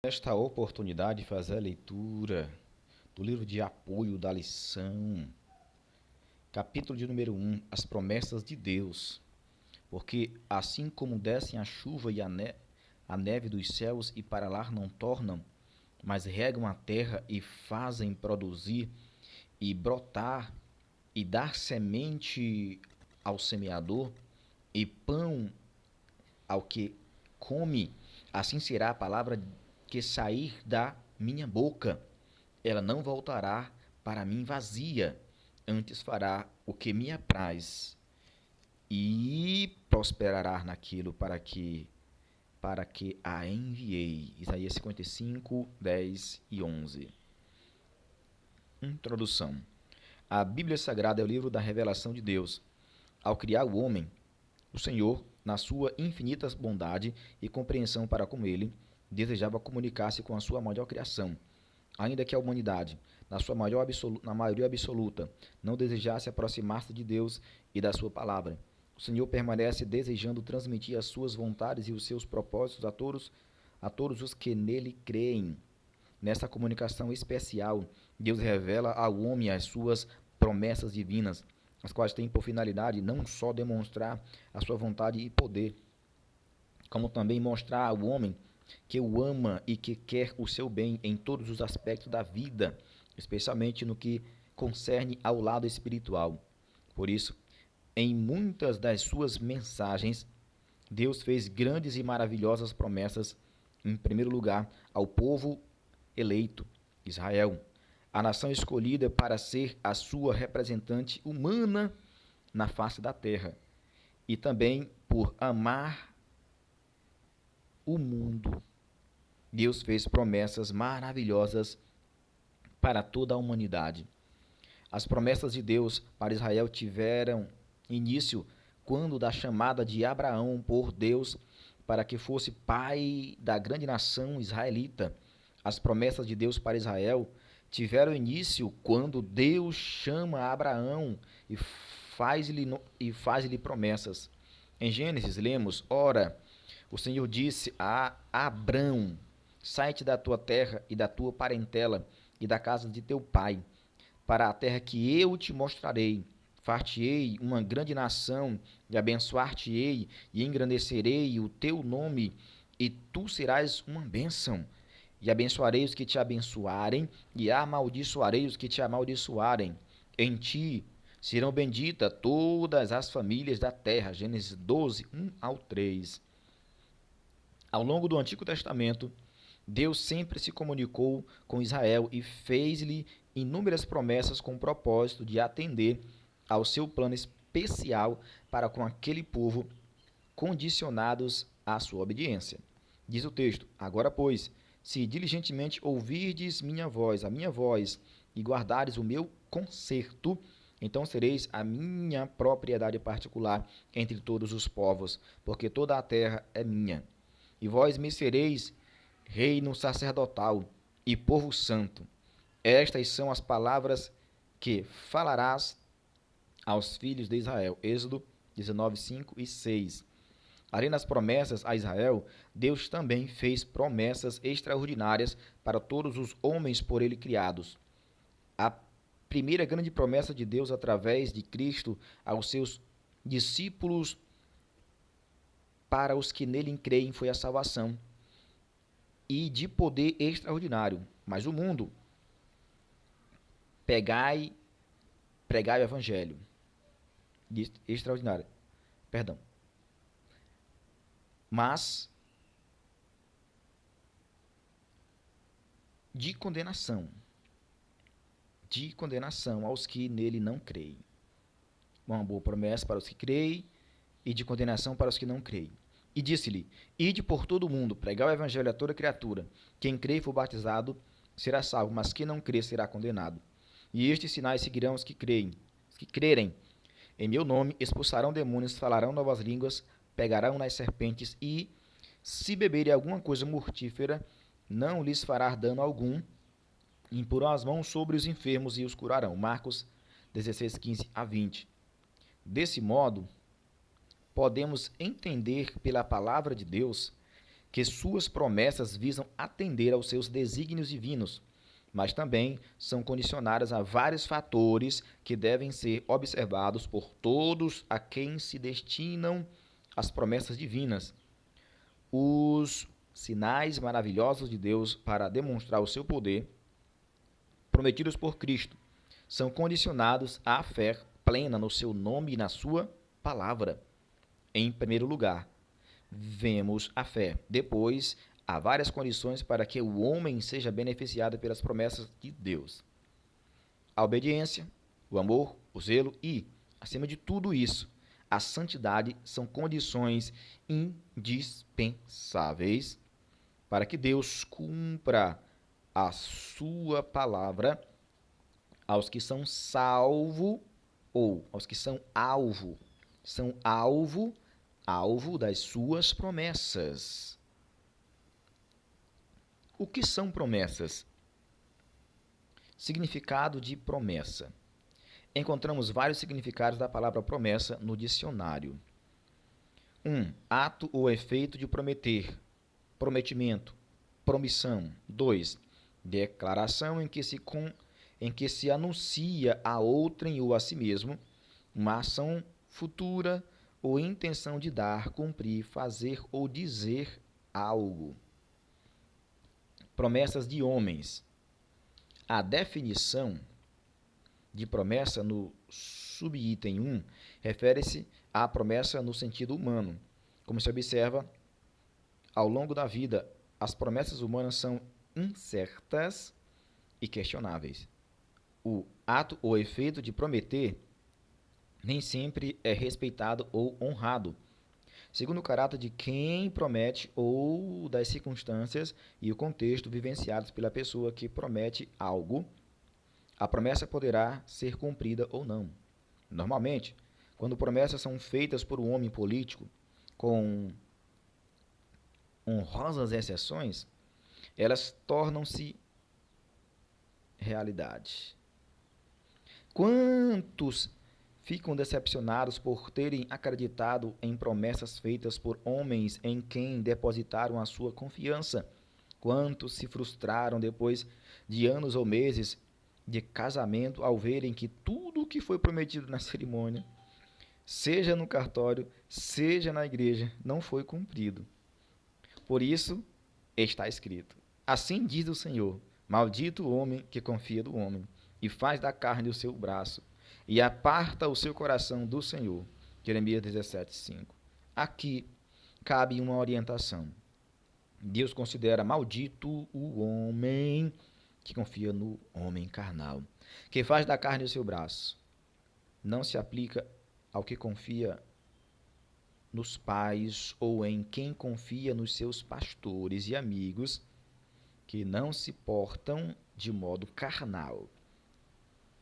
Nesta oportunidade, fazer a leitura do livro de apoio da lição, capítulo de número 1, as promessas de Deus. Porque assim como descem a chuva e a neve dos céus e para lá não tornam, mas regam a terra e fazem produzir e brotar e dar semente ao semeador e pão ao que come, assim será a palavra que sair da minha boca. Ela não voltará para mim vazia, antes fará o que me apraz e prosperará naquilo para que a enviei. Isaías 55, 10 e 11. Introdução. A Bíblia Sagrada é o livro da revelação de Deus. Ao criar o homem, o Senhor, na sua infinita bondade e compreensão para com ele, desejava comunicar-se com a sua maior criação, ainda que a humanidade, na maioria absoluta, não desejasse aproximar-se de Deus e da sua palavra. O Senhor permanece desejando transmitir as suas vontades e os seus propósitos a todos os que nele creem. Nessa comunicação especial, Deus revela ao homem as suas promessas divinas, as quais têm por finalidade não só demonstrar a sua vontade e poder, como também mostrar ao homem que o ama e que quer o seu bem em todos os aspectos da vida, especialmente no que concerne ao lado espiritual. Por isso, em muitas das suas mensagens, Deus fez grandes e maravilhosas promessas, em primeiro lugar, ao povo eleito, Israel, a nação escolhida para ser a sua representante humana na face da terra, e também por amar o mundo. Deus fez promessas maravilhosas para toda a humanidade. As promessas de Deus para Israel tiveram início quando da chamada de Abraão por Deus para que fosse pai da grande nação israelita. As promessas de Deus para Israel tiveram início quando Deus chama Abraão e faz-lhe promessas. Em Gênesis lemos: Ora, o Senhor disse a Abrão: Sai-te da tua terra e da tua parentela e da casa de teu pai, para a terra que eu te mostrarei. Far-te-ei uma grande nação, e abençoar-te-ei, e engrandecerei o teu nome, e tu serás uma bênção. E abençoarei os que te abençoarem, e amaldiçoarei os que te amaldiçoarem. Em ti serão benditas todas as famílias da terra. Gênesis 12, 1 ao 3. Ao longo do Antigo Testamento, Deus sempre se comunicou com Israel e fez-lhe inúmeras promessas com o propósito de atender ao seu plano especial para com aquele povo, condicionados à sua obediência. Diz o texto: Agora, pois, se diligentemente ouvirdes a minha voz, e guardares o meu conserto, então sereis a minha propriedade particular entre todos os povos, porque toda a terra é minha. E vós me sereis reino sacerdotal e povo santo. Estas são as palavras que falarás aos filhos de Israel. Êxodo 19, 5 e 6. Além das promessas a Israel, Deus também fez promessas extraordinárias para todos os homens por ele criados. A primeira grande promessa de Deus através de Cristo aos seus discípulos para os que nele creem foi a salvação e de poder extraordinário. Mas o mundo, pregai o evangelho. Extraordinário. Perdão. Mas de condenação aos que nele não creem. Uma boa promessa para os que creem e de condenação para os que não creem. E disse-lhe: Ide por todo o mundo, pregai o evangelho a toda criatura. Quem crê e for batizado será salvo, mas quem não crê será condenado. E estes sinais seguirão os que crerem. Em meu nome expulsarão demônios, falarão novas línguas, pegarão nas serpentes e, se beberem alguma coisa mortífera, não lhes fará dano algum. Imporão as mãos sobre os enfermos e os curarão. Marcos 16, 15 a 20. Desse modo, podemos entender pela palavra de Deus que suas promessas visam atender aos seus desígnios divinos, mas também são condicionadas a vários fatores que devem ser observados por todos a quem se destinam as promessas divinas. Os sinais maravilhosos de Deus para demonstrar o seu poder, prometidos por Cristo, são condicionados à fé plena no seu nome e na sua palavra. Em primeiro lugar, vemos a fé. Depois, há várias condições para que o homem seja beneficiado pelas promessas de Deus. A obediência, o amor, o zelo e, acima de tudo isso, a santidade são condições indispensáveis para que Deus cumpra a sua palavra aos que são salvo ou aos que são alvo das suas promessas. O que são promessas? Significado de promessa. Encontramos vários significados da palavra promessa no dicionário. 1. Ato ou efeito de prometer, prometimento, promissão. 2. Declaração em que se anuncia a outrem ou a si mesmo uma ação futura ou intenção de dar, cumprir, fazer ou dizer algo. Promessas de homens. A definição de promessa no subitem 1 refere-se à promessa no sentido humano. Como se observa, ao longo da vida, as promessas humanas são incertas e questionáveis. O ato ou efeito de prometer nem sempre é respeitado ou honrado, segundo o caráter de quem promete ou das circunstâncias e o contexto vivenciados pela pessoa que promete algo. A promessa poderá ser cumprida ou não. Normalmente, quando promessas são feitas por um homem político, com honrosas exceções, elas tornam-se realidade. Quantos ficam decepcionados por terem acreditado em promessas feitas por homens em quem depositaram a sua confiança? Quantos se frustraram depois de anos ou meses de casamento ao verem que tudo o que foi prometido na cerimônia, seja no cartório, seja na igreja, não foi cumprido? Por isso está escrito: assim diz o Senhor, maldito o homem que confia do homem e faz da carne o seu braço e aparta o seu coração do Senhor. Jeremias 17:5. Aqui cabe uma orientação. Deus considera maldito o homem que confia no homem carnal, que faz da carne o seu braço. Não se aplica ao que confia nos pais ou em quem confia nos seus pastores e amigos que não se portam de modo carnal.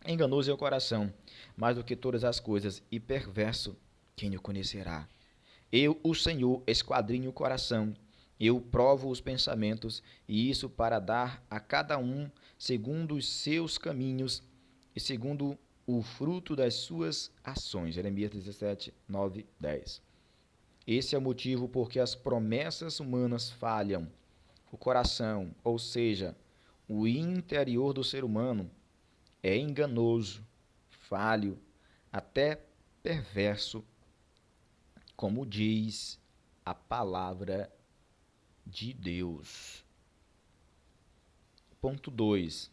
Enganoso é o coração, mais do que todas as coisas, e perverso, quem o conhecerá? Eu, o Senhor, esquadrinho o coração, eu provo os pensamentos, e isso para dar a cada um segundo os seus caminhos e segundo o fruto das suas ações. Jeremias 17, 9, 10. Esse é o motivo porque as promessas humanas falham. O coração, ou seja, o interior do ser humano, é enganoso, falho, até perverso, como diz a palavra de Deus. Ponto 2.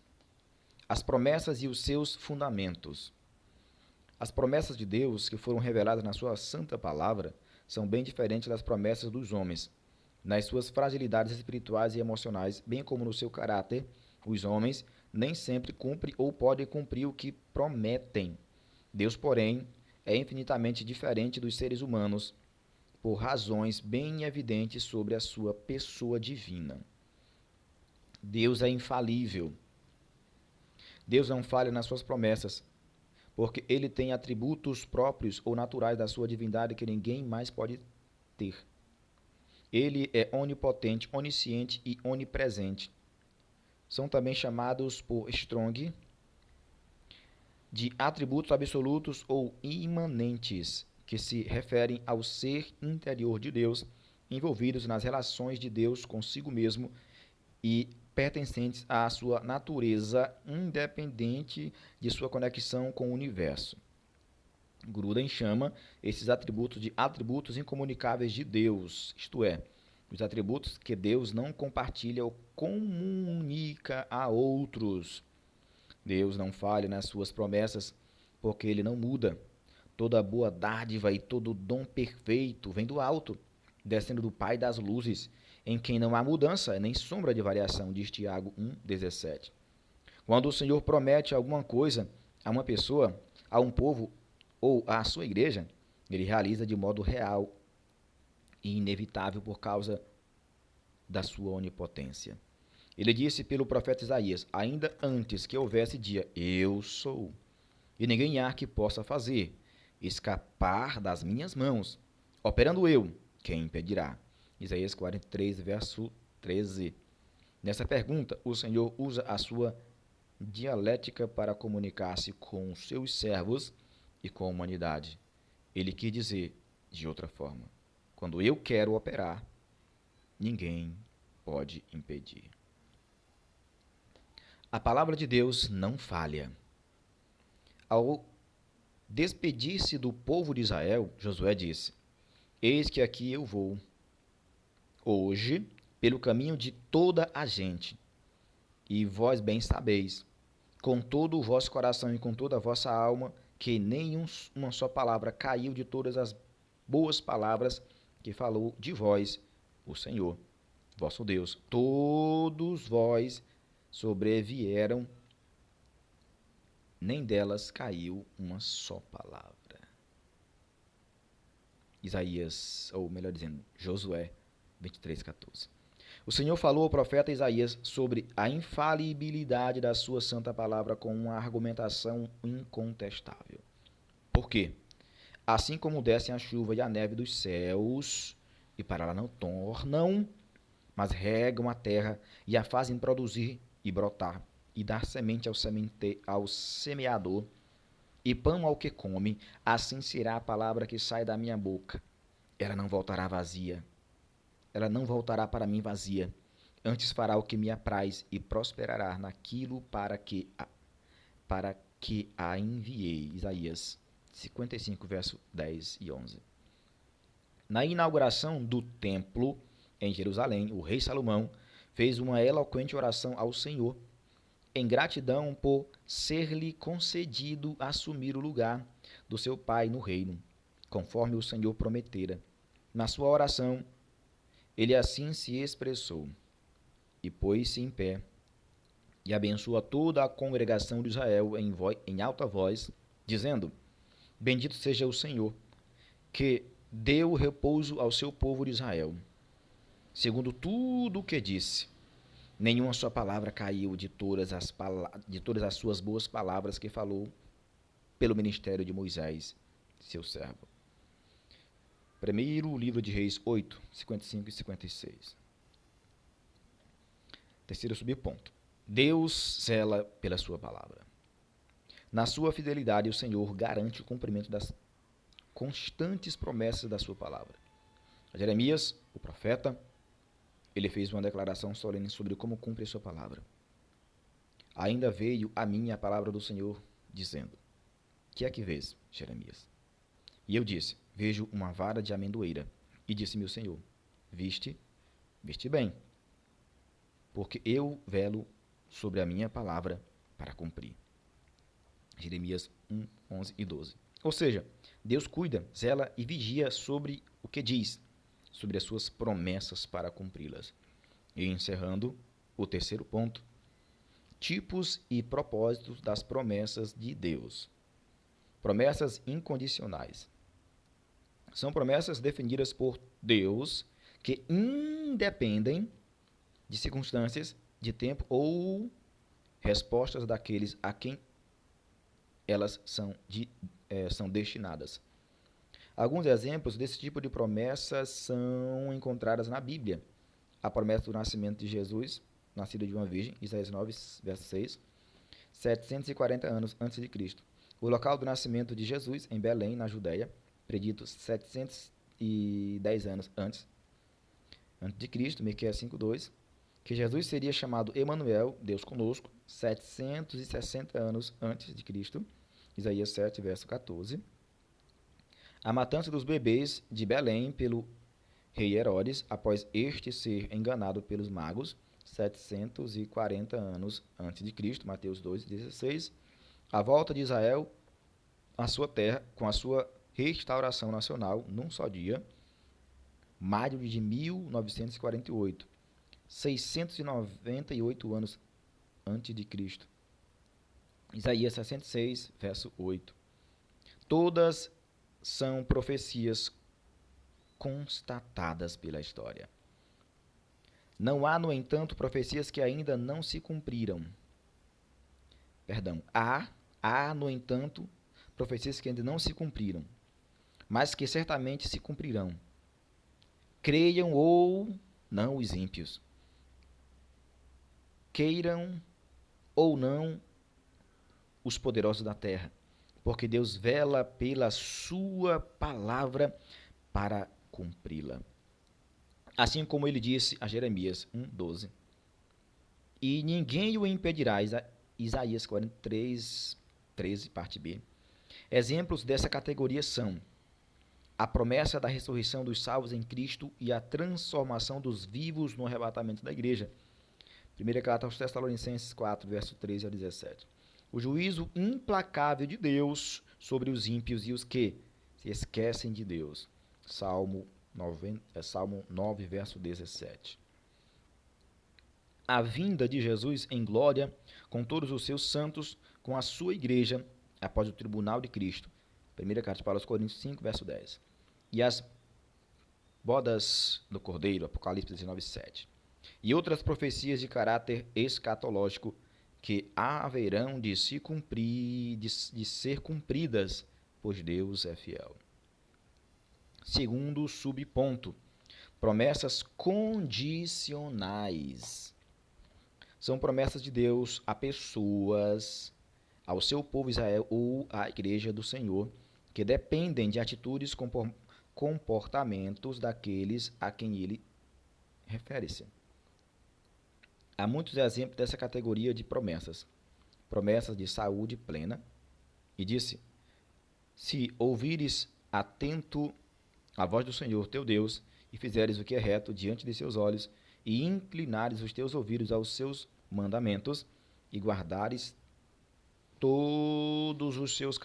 As promessas e os seus fundamentos. As promessas de Deus que foram reveladas na sua santa palavra são bem diferentes das promessas dos homens. Nas suas fragilidades espirituais e emocionais, bem como no seu caráter, os homens nem sempre cumprem ou podem cumprir o que prometem. Deus, porém, é infinitamente diferente dos seres humanos, por razões bem evidentes sobre a sua pessoa divina. Deus é infalível. Deus não falha nas suas promessas, porque ele tem atributos próprios ou naturais da sua divindade que ninguém mais pode ter. Ele é onipotente, onisciente e onipresente. São também chamados por Strong de atributos absolutos ou imanentes, que se referem ao ser interior de Deus envolvidos nas relações de Deus consigo mesmo e pertencentes à sua natureza, independente de sua conexão com o universo. Gruden chama esses atributos de atributos incomunicáveis de Deus, isto é, os atributos que Deus não compartilha ou comunica a outros. Deus não falha nas suas promessas, porque ele não muda. Toda boa dádiva e todo dom perfeito vem do alto, descendo do Pai das luzes, em quem não há mudança nem sombra de variação, diz Tiago 1,17. Quando o Senhor promete alguma coisa a uma pessoa, a um povo ou à sua igreja, ele realiza de modo real e inevitável por causa da sua onipotência. Ele disse pelo profeta Isaías: ainda antes que houvesse dia, eu sou, e ninguém há que possa fazer escapar das minhas mãos. Operando eu, quem impedirá? Isaías 43, verso 13. Nessa pergunta, o Senhor usa a sua dialética para comunicar-se com os seus servos e com a humanidade. Ele quis dizer de outra forma: quando eu quero operar, ninguém pode impedir. A palavra de Deus não falha. Ao despedir-se do povo de Israel, Josué disse: eis que aqui eu vou, hoje, pelo caminho de toda a gente, e vós bem sabeis, com todo o vosso coração e com toda a vossa alma, que nem uma só palavra caiu de todas as boas palavras que falou de vós o Senhor, vosso Deus. Todos vós sobrevieram, nem delas caiu uma só palavra. Isaías, ou melhor dizendo, Josué 23:14. O Senhor falou ao profeta Isaías sobre a infalibilidade da sua santa palavra com uma argumentação incontestável. Por quê? Assim como descem a chuva e a neve dos céus, e para ela não tornam, mas regam a terra e a fazem produzir e brotar, e dar semente ao semeador, e pão ao que come, assim será a palavra que sai da minha boca. Ela não voltará vazia. Ela não voltará para mim vazia. Antes fará o que me apraz e prosperará naquilo para que a enviei. Isaías 55, verso 10 e 11. Na inauguração do templo em Jerusalém, o rei Salomão fez uma eloquente oração ao Senhor, em gratidão por ser-lhe concedido assumir o lugar do seu pai no reino, conforme o Senhor prometera. Na sua oração, ele assim se expressou, e pôs-se em pé, e abençoa toda a congregação de Israel em alta voz, dizendo: bendito seja o Senhor, que deu repouso ao seu povo de Israel, segundo tudo o que disse. Nenhuma só palavra caiu de todas as suas boas palavras que falou pelo ministério de Moisés, seu servo. Primeiro livro de Reis 8, 55 e 56. Terceiro subponto. Deus zela pela sua palavra. Na sua fidelidade, o Senhor garante o cumprimento das constantes promessas da sua palavra. A Jeremias, o profeta, ele fez uma declaração solene sobre como cumpre a sua palavra. Ainda veio a mim a palavra do Senhor, dizendo: que é que vês, Jeremias? E eu disse: vejo uma vara de amendoeira. E disse-me o Senhor: viste bem, porque eu velo sobre a minha palavra para cumprir. Jeremias 1, 11 e 12. Ou seja, Deus cuida, zela e vigia sobre o que diz, sobre as suas promessas para cumpri-las. E encerrando, o terceiro ponto: tipos e propósitos das promessas de Deus. Promessas incondicionais. São promessas definidas por Deus que independem de circunstâncias, de tempo ou respostas daqueles a quem elas são destinadas. Alguns exemplos desse tipo de promessas são encontradas na Bíblia. A promessa do nascimento de Jesus, nascido de uma virgem, Isaías 9, verso 6, 740 anos antes de Cristo. O local do nascimento de Jesus, em Belém, na Judéia, predito 710 anos antes. a.C., Miqueias 5:2, que Jesus seria chamado Emanuel, Deus conosco, 760 anos antes de Cristo, Isaías 7, verso 14. A matança dos bebês de Belém pelo rei Herodes, após este ser enganado pelos magos, 740 anos antes de Cristo, Mateus 2:16. A volta de Israel à sua terra com a sua restauração nacional num só dia, maio de 1948, 698 anos antes de Cristo. Isaías 66, verso 8. Todas são profecias constatadas pela história. Não há, no entanto, profecias que ainda não se cumpriram. Há, no entanto, profecias que ainda não se cumpriram, mas que certamente se cumprirão. Creiam ou não os ímpios. Queiram ou não os poderosos da terra, porque Deus vela pela sua palavra para cumpri-la. Assim como ele disse a Jeremias 1:12. E ninguém o impedirá, Isaías 43:13, parte B. Exemplos dessa categoria são a promessa da ressurreição dos salvos em Cristo e a transformação dos vivos no arrebatamento da igreja. 1ª carta aos Tessalonicenses 4, verso 13 a 17. O juízo implacável de Deus sobre os ímpios e os que se esquecem de Deus. Salmo 9, verso 17. A vinda de Jesus em glória, com todos os seus santos, com a sua igreja, após o tribunal de Cristo. 1ª carta de Paulo aos Coríntios 5, verso 10. E as bodas do Cordeiro, Apocalipse 19:7. E outras profecias de caráter escatológico que haverão de se cumprir, de ser cumpridas, pois Deus é fiel. Segundo subponto, promessas condicionais. São promessas de Deus a pessoas, ao seu povo Israel ou à igreja do Senhor, que dependem de atitudes, comportamentos daqueles a quem ele refere-se. Há muitos exemplos dessa categoria de promessas. Promessas de saúde plena. E disse: se ouvires atento a voz do Senhor teu Deus, e fizeres o que é reto diante de seus olhos, e inclinares os teus ouvidos aos seus mandamentos, e guardares todos os seus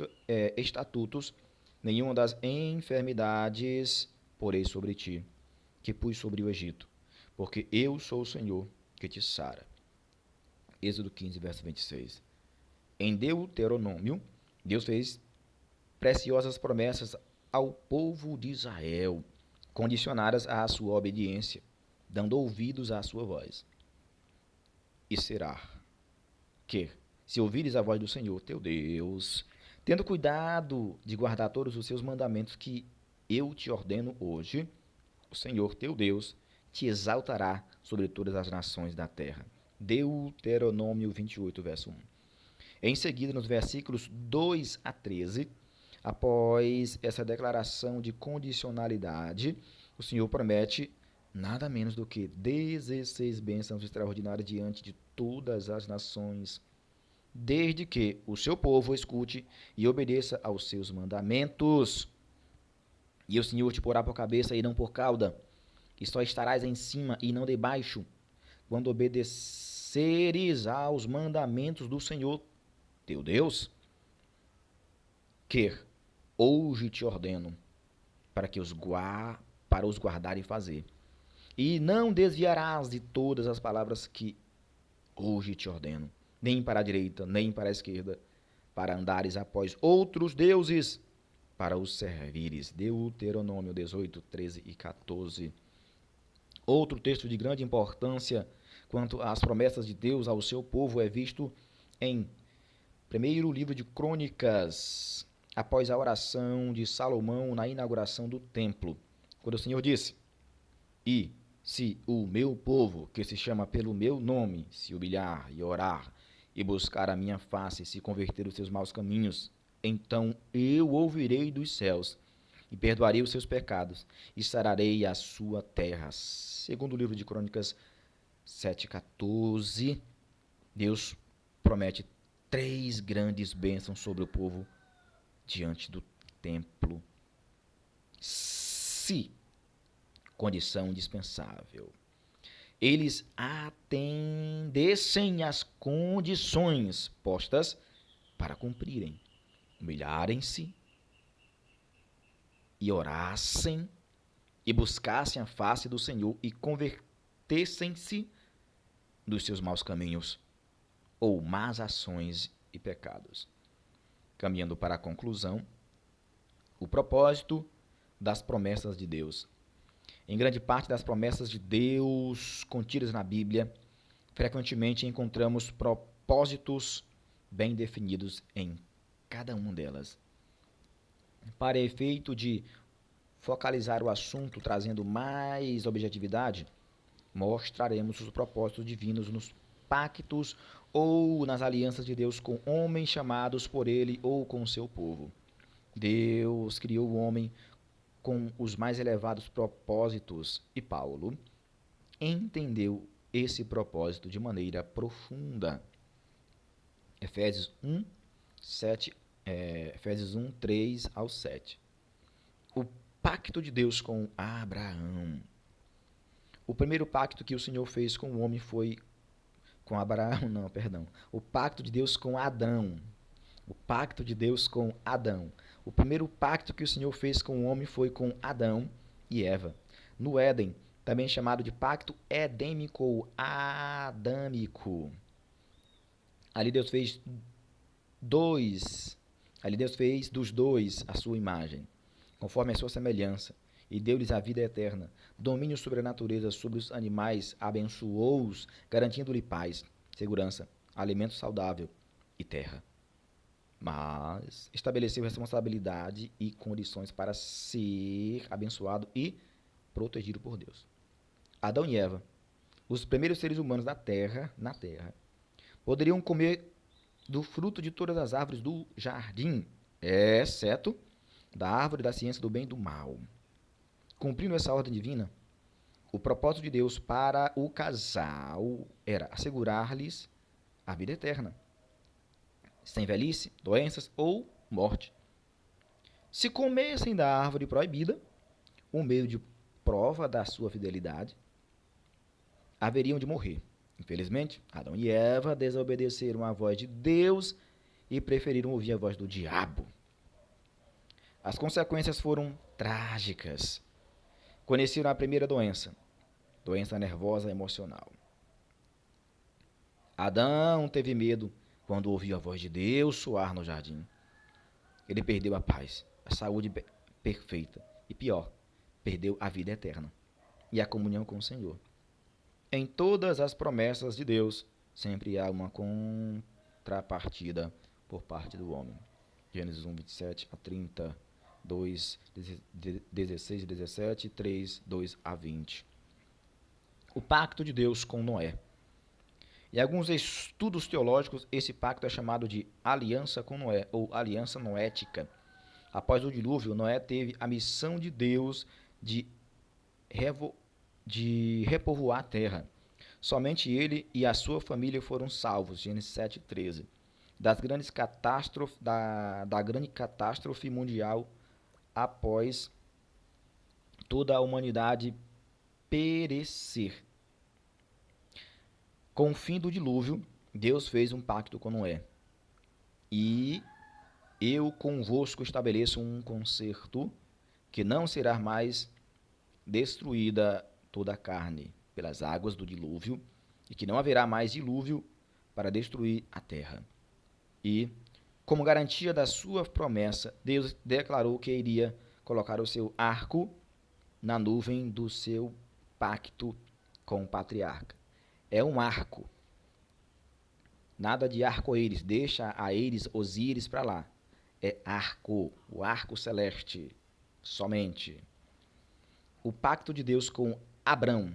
estatutos, nenhuma das enfermidades porei sobre ti, que pus sobre o Egito, porque eu sou o Senhor que te sara. Êxodo 15, verso 26. Em Deuteronômio, Deus fez preciosas promessas ao povo de Israel, condicionadas à sua obediência, dando ouvidos à sua voz. E será que, se ouvires a voz do Senhor teu Deus, tendo cuidado de guardar todos os seus mandamentos que eu te ordeno hoje, o Senhor teu Deus te exaltará sobre todas as nações da terra. Deuteronômio 28, verso 1. Em seguida, nos versículos 2 a 13, após essa declaração de condicionalidade, o Senhor promete nada menos do que 16 bênçãos extraordinárias diante de todas as nações, desde que o seu povo escute e obedeça aos seus mandamentos. E o Senhor te porá por cabeça e não por cauda, e só estarás em cima e não debaixo, quando obedeceres aos mandamentos do Senhor teu Deus, que hoje te ordeno, para os guardar e fazer. E não desviarás de todas as palavras que hoje te ordeno, nem para a direita, nem para a esquerda, para andares após outros deuses, para os servires. Deuteronômio 18, 13 e 14. Outro texto de grande importância quanto às promessas de Deus ao seu povo é visto em primeiro livro de Crônicas, após a oração de Salomão na inauguração do templo, quando o Senhor disse: e se o meu povo, que se chama pelo meu nome, se humilhar e orar, e buscar a minha face, e se converter dos seus maus caminhos, então eu ouvirei dos céus, e perdoarei os seus pecados, e sararei a sua terra. Segundo o livro de Crônicas 7,14, Deus promete 3 grandes bênçãos sobre o povo diante do templo. Se, condição indispensável, eles atendessem às condições postas para cumprirem, humilharem-se e orassem e buscassem a face do Senhor e convertessem-se dos seus maus caminhos ou más ações e pecados. Caminhando para a conclusão, o propósito das promessas de Deus. Em grande parte das promessas de Deus contidas na Bíblia, frequentemente encontramos propósitos bem definidos em cada uma delas. Para efeito de focalizar o assunto trazendo mais objetividade, mostraremos os propósitos divinos nos pactos ou nas alianças de Deus com homens chamados por ele ou com seu povo. Deus criou o homem com os mais elevados propósitos e Paulo entendeu esse propósito de maneira profunda. Efésios 1, 3 ao 7. O pacto de Deus com Abraão. O primeiro pacto que o Senhor fez com o homem foi com Abraão, não, perdão. O pacto de Deus com Adão. O pacto de Deus com Adão. O primeiro pacto que o Senhor fez com o homem foi com Adão e Eva. No Éden, também chamado de pacto edêmico ou adâmico. Ali Deus fez dos dois a sua imagem, conforme a sua semelhança, e deu-lhes a vida eterna, domínio sobre a natureza, sobre os animais, abençoou-os, garantindo-lhe paz, segurança, alimento saudável e terra. Mas estabeleceu responsabilidade e condições para ser abençoado e protegido por Deus. Adão e Eva, os primeiros seres humanos na terra, poderiam comer do fruto de todas as árvores do jardim, exceto da árvore da ciência do bem e do mal. Cumprindo essa ordem divina, o propósito de Deus para o casal era assegurar-lhes a vida eterna, sem velhice, doenças ou morte. Se comessem da árvore proibida, um meio de prova da sua fidelidade, haveriam de morrer. Infelizmente, Adão e Eva desobedeceram à voz de Deus e preferiram ouvir a voz do diabo. As consequências foram trágicas. Conheceram a primeira doença nervosa emocional. Adão teve medo quando ouviu a voz de Deus soar no jardim. Ele perdeu a paz, a saúde perfeita e, pior, perdeu a vida eterna e a comunhão com o Senhor. Em todas as promessas de Deus, sempre há uma contrapartida por parte do homem. Gênesis 1, 27 a 30, 2, 16 e 17, 3, 2 a 20. O pacto de Deus com Noé. Em alguns estudos teológicos, esse pacto é chamado de aliança com Noé, ou aliança noética. Após o dilúvio, Noé teve a missão de Deus de repovoar a terra. Somente ele e a sua família foram salvos, Gênesis 7:13. Da grande catástrofe mundial após toda a humanidade perecer. Com o fim do dilúvio, Deus fez um pacto com Noé. E eu convosco estabeleço um concerto que não será mais destruída toda a carne pelas águas do dilúvio, e que não haverá mais dilúvio para destruir a terra. E, como garantia da sua promessa, Deus declarou que iria colocar o seu arco na nuvem do seu pacto com o patriarca. É um arco. Nada de arco-íris, deixa a íris, Osíris para lá. É arco, o arco celeste, somente. O pacto de Deus com Abrão.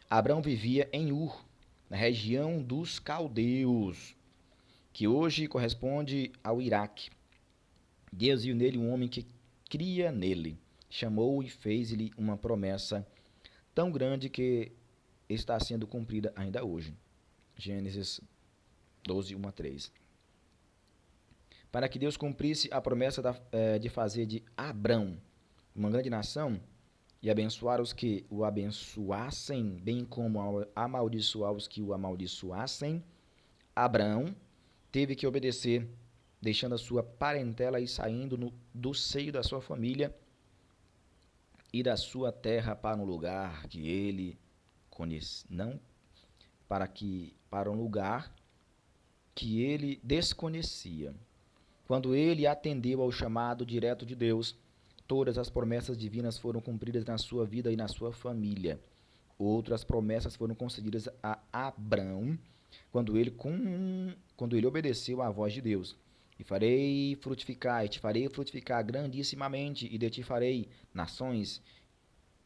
Abrão vivia em Ur, na região dos caldeus, que hoje corresponde ao Iraque. Deus viu nele um homem que cria nele. chamou e fez-lhe uma promessa tão grande que está sendo cumprida ainda hoje. Gênesis 12, 1 a 3. Para que Deus cumprisse a promessa de fazer de Abrão uma grande nação e abençoar os que o abençoassem, bem como amaldiçoar os que o amaldiçoassem, Abrão teve que obedecer, deixando a sua parentela e saindo do seio da sua família e da sua terra para um lugar que ele conhece, não para um lugar que ele desconhecia. Quando ele atendeu ao chamado direto de Deus, todas as promessas divinas foram cumpridas na sua vida e na sua família. Outras promessas foram concedidas a Abrão quando ele obedeceu à voz de Deus. E te farei frutificar grandissimamente, e de ti farei nações,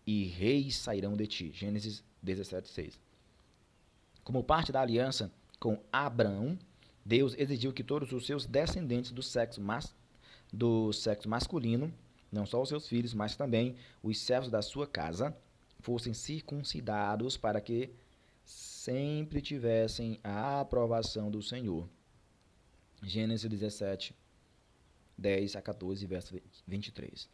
e reis sairão de ti. Gênesis 17, 6. Como parte da aliança com Abrão, Deus exigiu que todos os seus descendentes do sexo masculino, não só os seus filhos, mas também os servos da sua casa, fossem circuncidados para que sempre tivessem a aprovação do Senhor. Gênesis 17, 10 a 14, verso 23.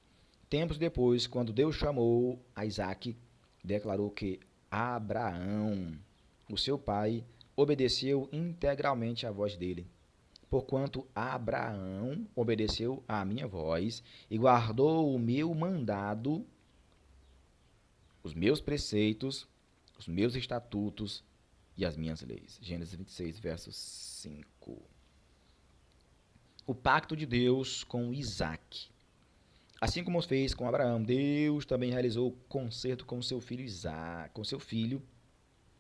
Tempos depois, quando Deus chamou a Isaque, declarou que Abraão, o seu pai, obedeceu integralmente à voz dele. Porquanto Abraão obedeceu à minha voz e guardou o meu mandado, os meus preceitos, os meus estatutos e as minhas leis. Gênesis 26, verso 5. O pacto de Deus com Isaque. Assim como fez com Abraão, Deus também realizou o concerto com seu filho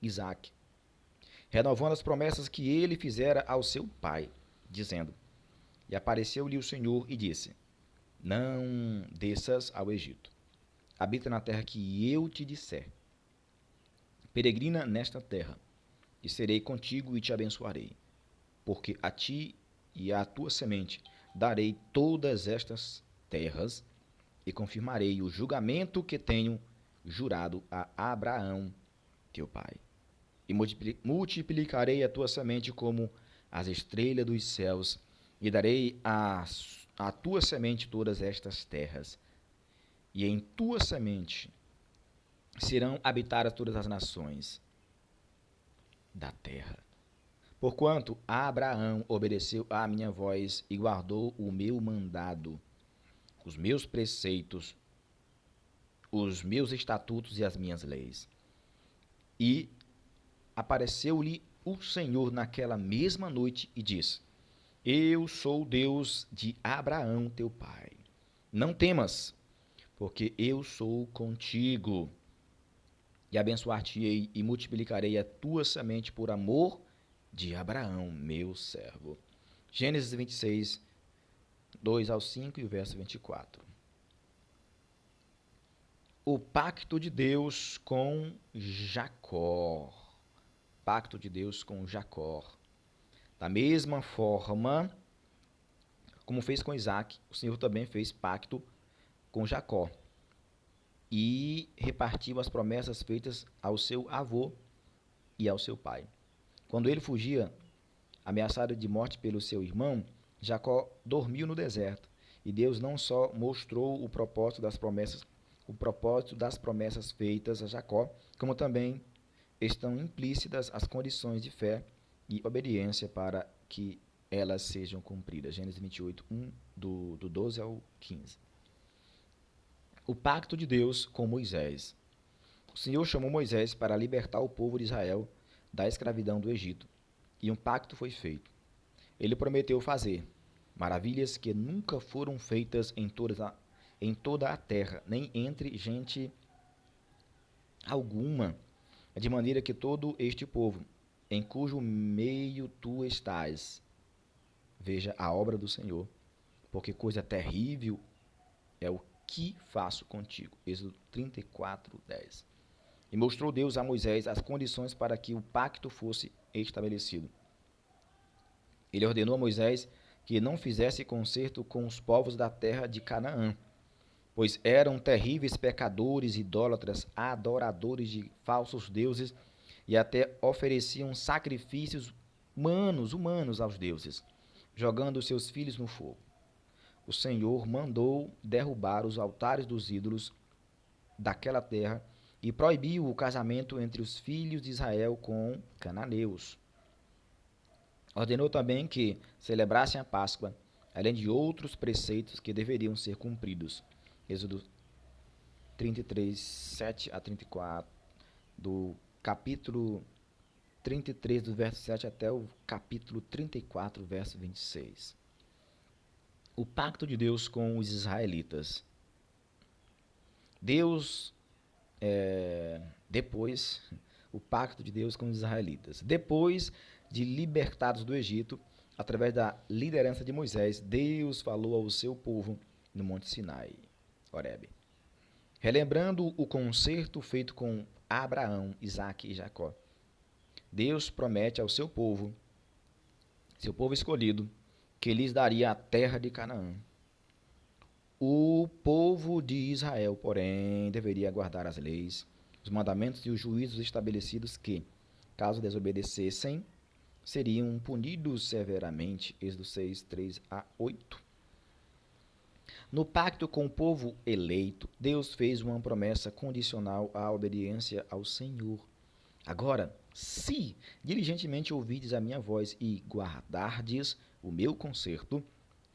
Isaque, renovando as promessas que ele fizera ao seu pai, dizendo: E apareceu-lhe o Senhor e disse: Não desças ao Egito. Habita na terra que eu te disser. Peregrina nesta terra, e serei contigo e te abençoarei. Porque a ti e à tua semente darei todas estas terras, e confirmarei o julgamento que tenho jurado a Abraão, teu pai. E multiplicarei a tua semente como as estrelas dos céus, e darei à tua semente todas estas terras. E em tua semente serão habitadas todas as nações da terra. Porquanto Abraão obedeceu à minha voz e guardou o meu mandado, os meus preceitos, os meus estatutos e as minhas leis. E apareceu-lhe o Senhor naquela mesma noite e disse: Eu sou o Deus de Abraão teu pai. Não temas, porque eu sou contigo, e abençoar-te-ei e multiplicarei a tua semente por amor de Abraão, meu servo. Gênesis 26, 2 ao 5 e o verso 24. O pacto de Deus com Jacó. Pacto de Deus com Jacó. Da mesma forma como fez com Isaac, o Senhor também fez pacto com Jacó e repartiu as promessas feitas ao seu avô e ao seu pai. Quando ele fugia, ameaçado de morte pelo seu irmão, Jacó dormiu no deserto, e Deus não só mostrou o propósito das promessas feitas a Jacó, como também estão implícitas as condições de fé e obediência para que elas sejam cumpridas. Gênesis 28, 1, do 12 ao 15. O pacto de Deus com Moisés. O Senhor chamou Moisés para libertar o povo de Israel da escravidão do Egito, e um pacto foi feito. Ele prometeu fazer maravilhas que nunca foram feitas em toda a terra, nem entre gente alguma, de maneira que todo este povo, em cujo meio tu estás, veja a obra do Senhor, porque coisa terrível é o que faço contigo. Êxodo 34, 10. E mostrou Deus a Moisés as condições para que o pacto fosse estabelecido. Ele ordenou a Moisés que não fizesse concerto com os povos da terra de Canaã, pois eram terríveis pecadores, idólatras, adoradores de falsos deuses e até ofereciam sacrifícios humanos aos deuses, jogando seus filhos no fogo. O Senhor mandou derrubar os altares dos ídolos daquela terra e proibiu o casamento entre os filhos de Israel com cananeus. Ordenou também que celebrassem a Páscoa, além de outros preceitos que deveriam ser cumpridos. Êxodo 33, 7 a 34, do capítulo 33, do verso 7 até o capítulo 34, verso 26. O pacto de Deus com os israelitas. Depois, o pacto de Deus com os israelitas. Depois de libertados do Egito, através da liderança de Moisés, Deus falou ao seu povo no Monte Sinai, Horebe, relembrando o concerto feito com Abraão, Isaque e Jacó. Deus promete ao seu povo escolhido, que lhes daria a terra de Canaã. O povo de Israel, porém, deveria guardar as leis, os mandamentos e os juízos estabelecidos que, caso desobedecessem, seriam punidos severamente. Êxodo 6, 3 a 8. No pacto com o povo eleito, Deus fez uma promessa condicional à obediência ao Senhor. Agora, se diligentemente ouvirdes a minha voz e guardardes o meu concerto,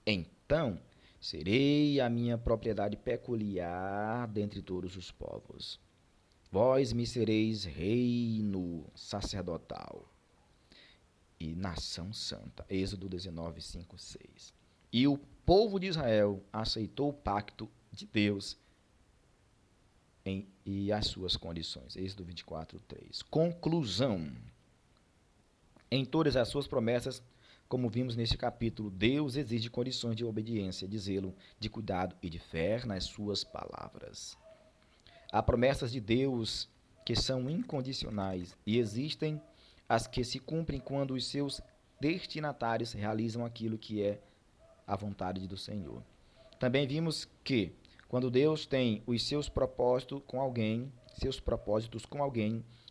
então serei a minha propriedade peculiar dentre todos os povos. Vós me sereis reino sacerdotal e nação santa. Êxodo 19, 5, 6. E o povo de Israel aceitou o pacto de Deus e as suas condições. Êxodo 24, 3. Conclusão. Em todas as suas promessas, como vimos neste capítulo, Deus exige condições de obediência, de zelo, de cuidado e de fé nas suas palavras. Há promessas de Deus que são incondicionais e existem as que se cumprem quando os seus destinatários realizam aquilo que é a vontade do Senhor. Também vimos que quando Deus tem os seus propósitos com alguém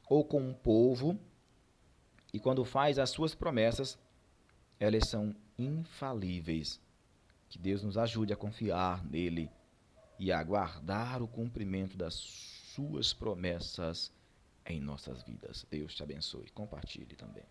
ou com um povo, e quando faz as suas promessas, elas são infalíveis. Que Deus nos ajude a confiar nele e a aguardar o cumprimento das suas promessas em nossas vidas. Deus te abençoe. Compartilhe também.